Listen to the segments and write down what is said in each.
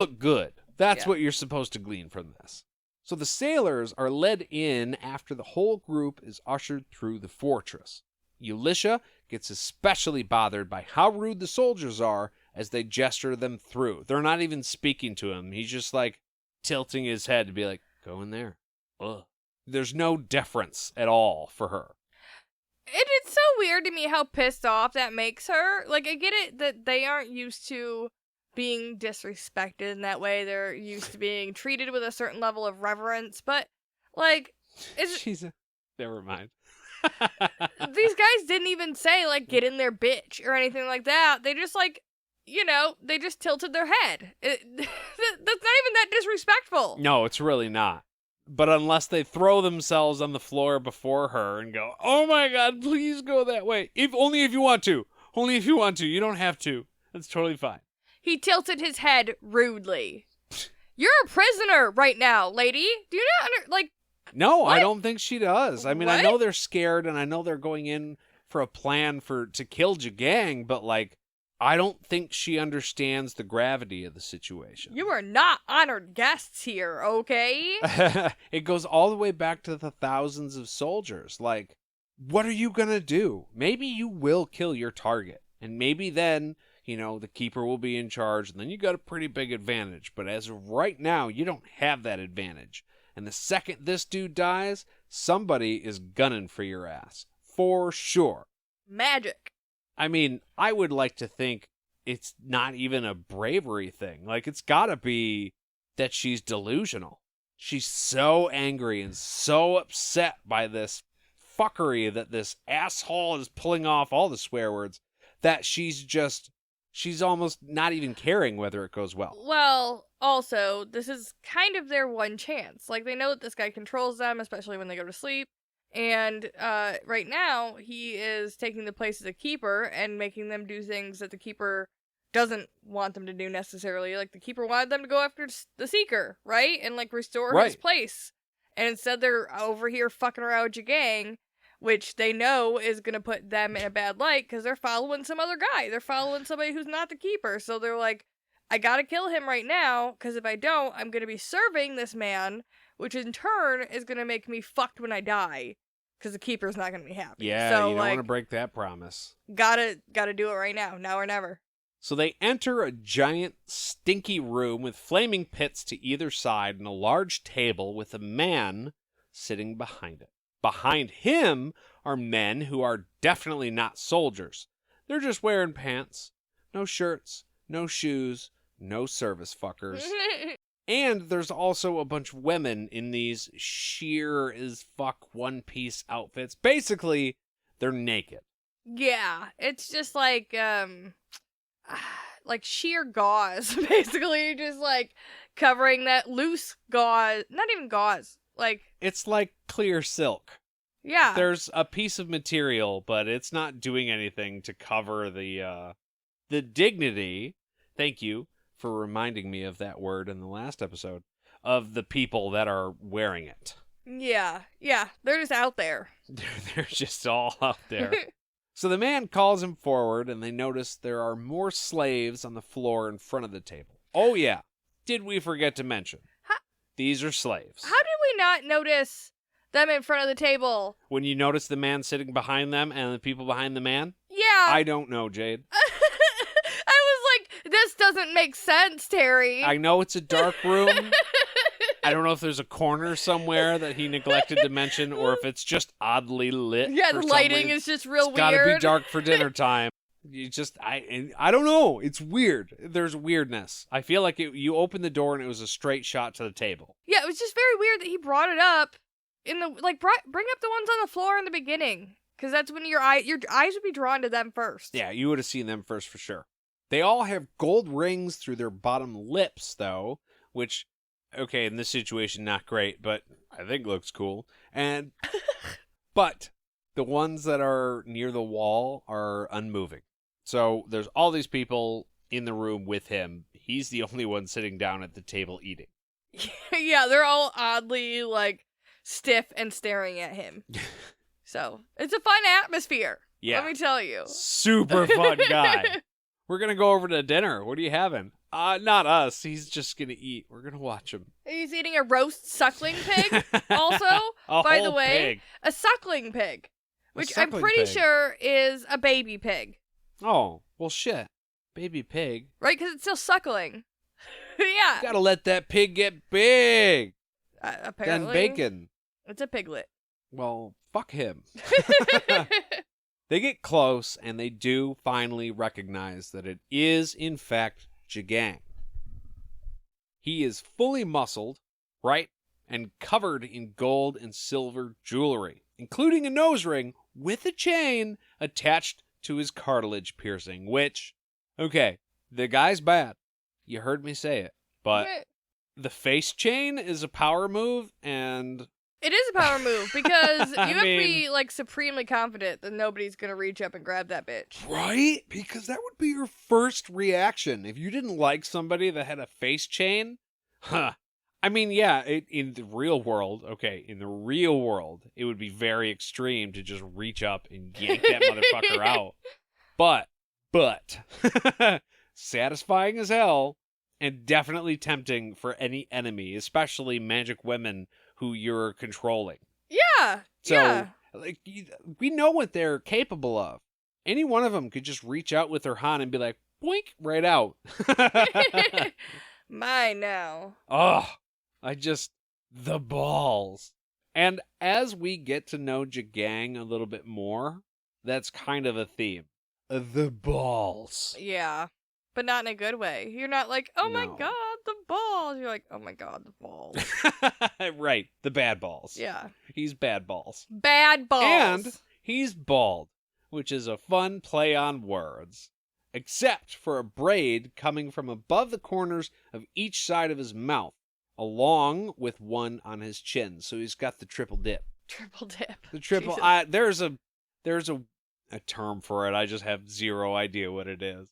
look good. That's what you're supposed to glean from this. So the sailors are led in after the whole group is ushered through the fortress. Elisha gets especially bothered by how rude the soldiers are as they gesture them through. They're not even speaking to him. He's just like tilting his head to be like, go in there. Ugh. There's no deference at all for her. It's so weird to me how pissed off that makes her. Like, I get it that they aren't used to being disrespected in that way. They're used to being treated with a certain level of reverence, but, like... Never mind. These guys didn't even say, like, get in there, bitch, or anything like that. They just, like, they just tilted their head. That's not even that disrespectful. No, it's really not. But unless they throw themselves on the floor before her and go, oh my God, please go that way. Only if you want to. Only if you want to. You don't have to. That's totally fine. He tilted his head rudely. You're a prisoner right now, lady. Do you not No, what? I don't think she does. I mean, What? I know they're scared and I know they're going in for a plan to kill Jagang, but I don't think she understands the gravity of the situation. You are not honored guests here, okay? It goes all the way back to the thousands of soldiers. What are you going to do? Maybe you will kill your target. And maybe then, the keeper will be in charge. And then you got a pretty big advantage. But as of right now, you don't have that advantage. And the second this dude dies, somebody is gunning for your ass. For sure. Magic. I mean, I would like to think it's not even a bravery thing. It's got to be that she's delusional. She's so angry and so upset by this fuckery that this asshole is pulling off all the swear words that she's almost not even caring whether it goes well. Well, also, this is kind of their one chance. They know that this guy controls them, especially when they go to sleep. And right now, he is taking the place as a keeper and making them do things that the keeper doesn't want them to do necessarily. The keeper wanted them to go after the Seeker, right? And, restore his place. And instead, they're over here fucking around with Jagang, which they know is going to put them in a bad light because they're following some other guy. They're following somebody who's not the keeper. So they're like, I gotta kill him right now because if I don't, I'm going to be serving this man, which in turn is going to make me fucked when I die. Because the keeper's not going to be happy. Yeah, so, you don't want to break that promise. Gotta do it right now or never. So they enter a giant, stinky room with flaming pits to either side and a large table with a man sitting behind it. Behind him are men who are definitely not soldiers. They're just wearing pants. No shirts, no shoes, no service fuckers. And there's also a bunch of women in these sheer as fuck one-piece outfits. Basically, they're naked. Yeah, it's just like sheer gauze, basically. Just, covering that loose gauze. Not even gauze. It's like clear silk. Yeah. There's a piece of material, but it's not doing anything to cover the dignity. Thank you for reminding me of that word in the last episode, of the people that are wearing it. Yeah, they're just out there. They're just all out there. So the man calls him forward, and they notice there are more slaves on the floor in front of the table. Oh yeah, did we forget to mention? These are slaves. How did we not notice them in front of the table? When you notice the man sitting behind them and the people behind the man? Yeah. I don't know, Jade. This doesn't make sense, Terry. I know it's a dark room. I don't know if there's a corner somewhere that he neglected to mention or if it's just oddly lit. Yeah, the lighting is just real weird. It's gotta be dark for dinner time. I don't know. It's weird. There's weirdness. I feel like you opened the door and it was a straight shot to the table. Yeah, it was just very weird that he brought it up in the, bring up the ones on the floor in the beginning. Because that's when your eyes would be drawn to them first. Yeah, you would have seen them first for sure. They all have gold rings through their bottom lips, though, which, okay, in this situation, not great, but I think looks cool. But the ones that are near the wall are unmoving. So there's all these people in the room with him. He's the only one sitting down at the table eating. Yeah, they're all oddly, stiff and staring at him. So, it's a fun atmosphere. Yeah. Let me tell you. Super fun guy. We're going to go over to dinner. What are you having? Not us. He's just gonna eat. We're gonna watch him. He's eating a roast suckling pig, also, A by whole the way. pig. A suckling pig, which I'm suckling pretty pig. sure is a baby pig. Oh, well, shit. Baby pig. Right? Because it's still suckling. Yeah. You gotta let that pig get big. Apparently. Then bacon. It's a piglet. Well, fuck him. They get close, and they do finally recognize that it is, in fact, Jagang. He is fully muscled, right, and covered in gold and silver jewelry, including a nose ring with a chain attached to his cartilage piercing, which, okay, the guy's bad. You heard me say it, but the face chain is a power move, and... It is a power move, because you have to be, like, supremely confident that nobody's gonna reach up and grab that bitch. Right? Because that would be your first reaction. If you didn't like somebody that had a face chain, I mean, yeah, in the real world, in the real world, it would be very extreme to just reach up and yank that motherfucker out. But, satisfying as hell, and definitely tempting for any enemy, especially magic women who you're controlling. Yeah. So, like, we know what they're capable of. Any one of them could just reach out with their hand and be like, boink, right out. Mine now. Oh, the balls. And as we get to know Jagang a little bit more, that's kind of a theme. The balls. Yeah. But not in a good way. You're not like, oh my No. god, the balls. You're like, oh my god, the balls. Right, the bad balls. Yeah. He's bad balls. Bad balls. And he's bald, which is a fun play on words. Except for a braid coming from above the corners of each side of his mouth, along with one on his chin. So he's got the triple dip. Triple dip. The triple. There's a term for it. I just have zero idea what it is.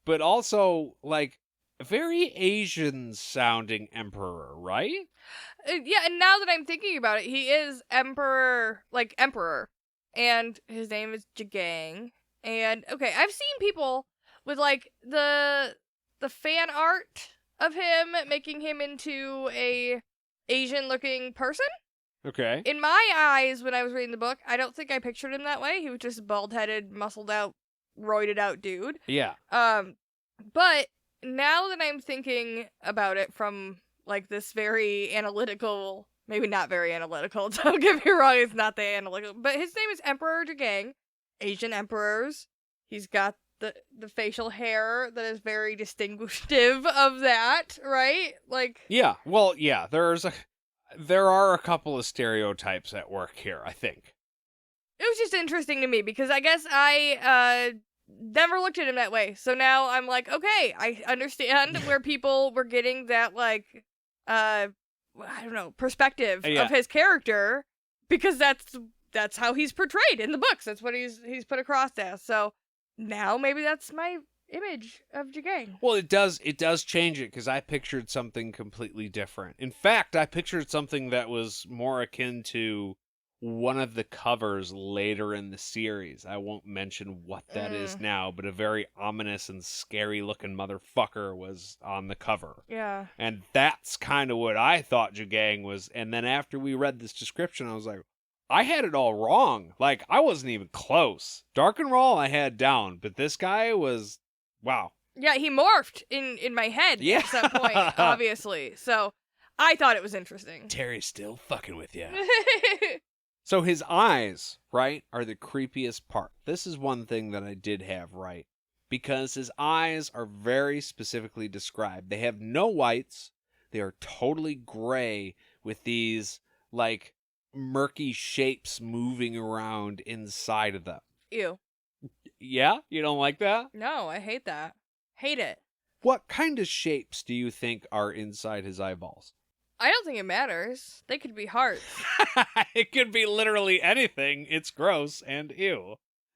But also, like, a very Asian-sounding emperor, right? Yeah, and now that I'm thinking about it, he is emperor. And his name is Jagang. And, okay, I've seen people with, like, the fan art of him making him into a Asian-looking person. Okay. In my eyes, when I was reading the book, I don't think I pictured him that way. He was just a bald-headed, muscled-out, roided-out dude. Yeah. But now that I'm thinking about it from, like, this very analytical, maybe not very analytical, don't get me wrong, it's not the analytical, but his name is Emperor Jagang, Asian emperors. He's got the facial hair that is very distinguishative of that, right? Like... Yeah, well, yeah, there are a couple of stereotypes at work here, I think. It was just interesting to me, because I guess I, never looked at him that way. So now I'm like, okay, I understand where people were getting that, like, I don't know, perspective of his character, because that's how he's portrayed in the books. That's what he's put across as. So now maybe that's my image of Jagang. Well, it does change it, because I pictured something completely different. In fact, I pictured something that was more akin to one of the covers later in the series. I won't mention what that is now, but a very ominous and scary looking motherfucker was on the cover. Yeah. And that's kind of what I thought Jagang was. And then after we read this description, I was like, I had it all wrong. Like, I wasn't even close. Dark and Raw I had down, but this guy was, wow. Yeah, he morphed in my head at some point, obviously. So I thought it was interesting. Terry's still fucking with you. So his eyes, right, are the creepiest part. This is one thing that I did have right. Because his eyes are very specifically described. They have no whites. They are totally gray with these, like, murky shapes moving around inside of them. Ew. Yeah? You don't like that? No, I hate that. Hate it. What kind of shapes do you think are inside his eyeballs? I don't think it matters. They could be hearts. It could be literally anything. It's gross and ew.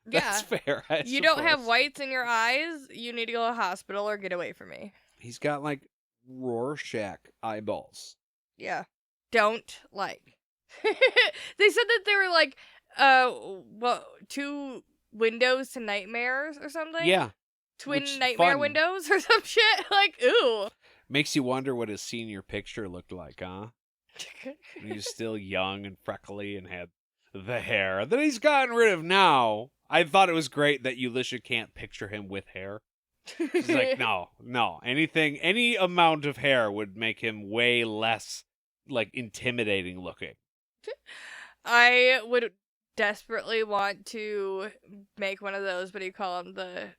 Yeah. That's fair. I You don't have suppose. whites in your eyes, you need to go to the hospital or get away from me. He's got, like, Rorschach eyeballs. Yeah. Don't like. They said that they were like, 2 windows to nightmares or something? Yeah. twin Which nightmare fun. windows or some shit. Like, ooh. Makes you wonder what his senior picture looked like, huh? When he was still young and freckly and had the hair that he's gotten rid of now. I thought it was great that Ulysses can't picture him with hair. She's like, no. Any amount of hair would make him way less, like, intimidating looking. I would desperately want to make one of those, what do you call them? The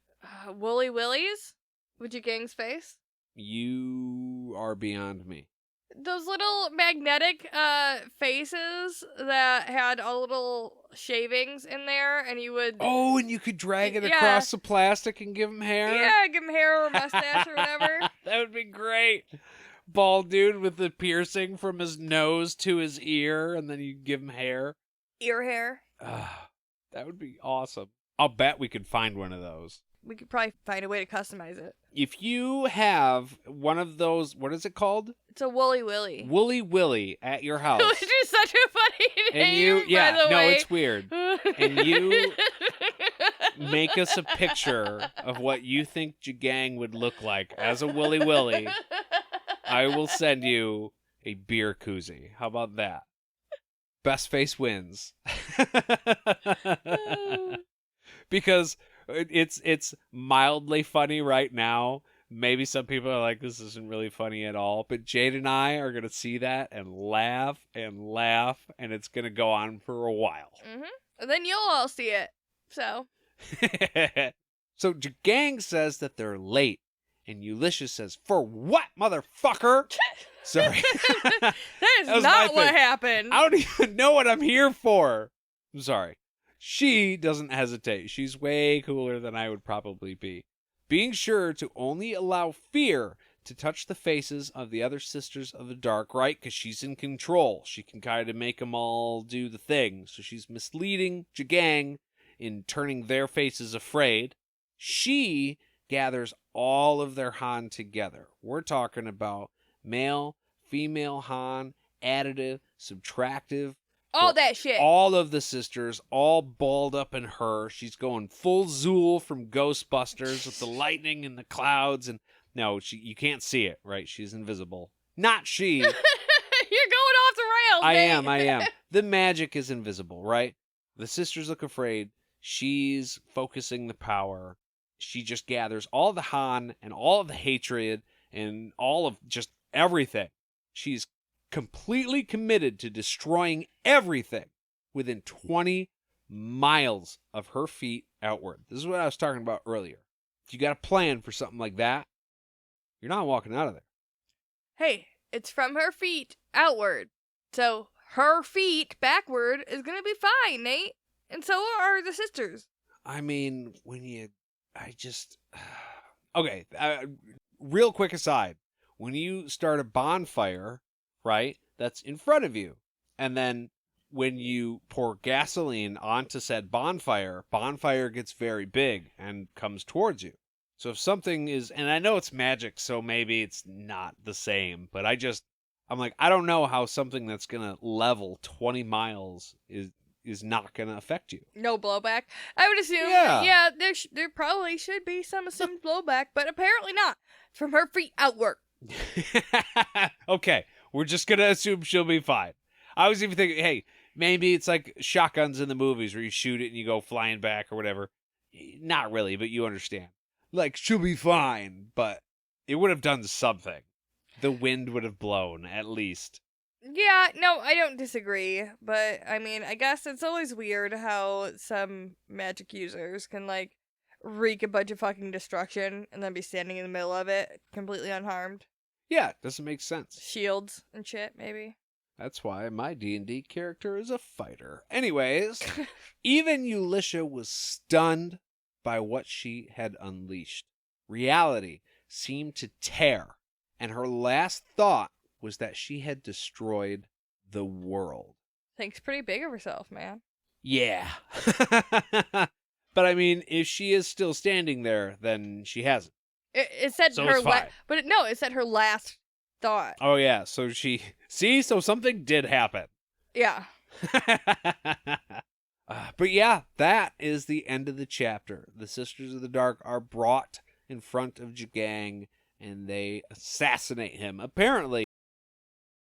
Woolly Willies? Would you gang's face? You are beyond me. Those little magnetic faces that had all little shavings in there, and you would... Oh, and you could drag it Yeah. across the plastic and give him hair? Yeah, give him hair or mustache or whatever. That would be great. Bald dude with the piercing from his nose to his ear, and then you give him hair. Ear hair. That would be awesome. I'll bet we could find one of those. We could probably find a way to customize it. If you have one of those, what is it called? It's a Woolly Willy. Woolly Willy at your house. Which is such a funny name, by the no, way. it's weird. And you make us a picture of what you think Jagang would look like as a Woolly Willy. I will send you a beer koozie. How about that? Best face wins. Because it's mildly funny right now. Maybe some people are like, this isn't really funny at all. But Jade and I are going to see that and laugh, and it's going to go on for a while. Mm-hmm. And then you'll all see it. So. So Jagang says that they're late. And Ulysses says, for what, motherfucker? Sorry. That is That was not my what thing. happened. I don't even know what I'm here for. I'm sorry. She doesn't hesitate. She's way cooler than I would probably be. Being sure to only allow fear to touch the faces of the other Sisters of the Dark, right? Because she's in control. She can kind of make them all do the thing. So she's misleading Jagang in turning their faces afraid. She gathers all of their Han together. We're talking about male, female Han, additive, subtractive. All that shit. All of the sisters, all balled up in her. She's going full Zool from Ghostbusters with the lightning and the clouds. And no, you can't see it, right? She's invisible. Not she. You're going off the rails, I Nate. am. The magic is invisible, right? The sisters look afraid. She's focusing the power. She just gathers all the Han and all of the hatred and all of just everything. She's completely committed to destroying everything within 20 miles of her feet outward. This is what I was talking about earlier. If you got a plan for something like that, you're not walking out of there. Hey, it's from her feet outward. So her feet backward is going to be fine, Nate. And so are the sisters. I mean, okay, real quick aside. When you start a bonfire, right, that's in front of you. And then when you pour gasoline onto said bonfire gets very big and comes towards you. So if something is, and I know it's magic, so maybe it's not the same, but I'm like, I don't know how something that's going to level 20 miles is not going to affect you. No blowback. I would assume, Yeah. there probably should be some assumed blowback, but apparently not. From her feet outward. Okay, we're just going to assume she'll be fine. I was even thinking, hey, maybe it's like shotguns in the movies where you shoot it and you go flying back or whatever. Not really, but you understand. Like, she'll be fine, but it would have done something. The wind would have blown, at least. Yeah, no, I don't disagree. But, I mean, I guess it's always weird how some magic users can, like, wreak a bunch of fucking destruction and then be standing in the middle of it completely unharmed. Yeah, it doesn't make sense. Shields and shit, maybe. That's why my D&D character is a fighter. Anyways, even Ulysses was stunned by what she had unleashed. Reality seemed to tear, and her last thought was that she had destroyed the world. Thinks pretty big of herself, man. Yeah. But I mean, if she is still standing there, then she hasn't. It said So her it's fine. it said her last thought. Oh yeah, so so something did happen. Yeah. But yeah, that is the end of the chapter. The Sisters of the Dark are brought in front of Jagang, and they assassinate him. Apparently,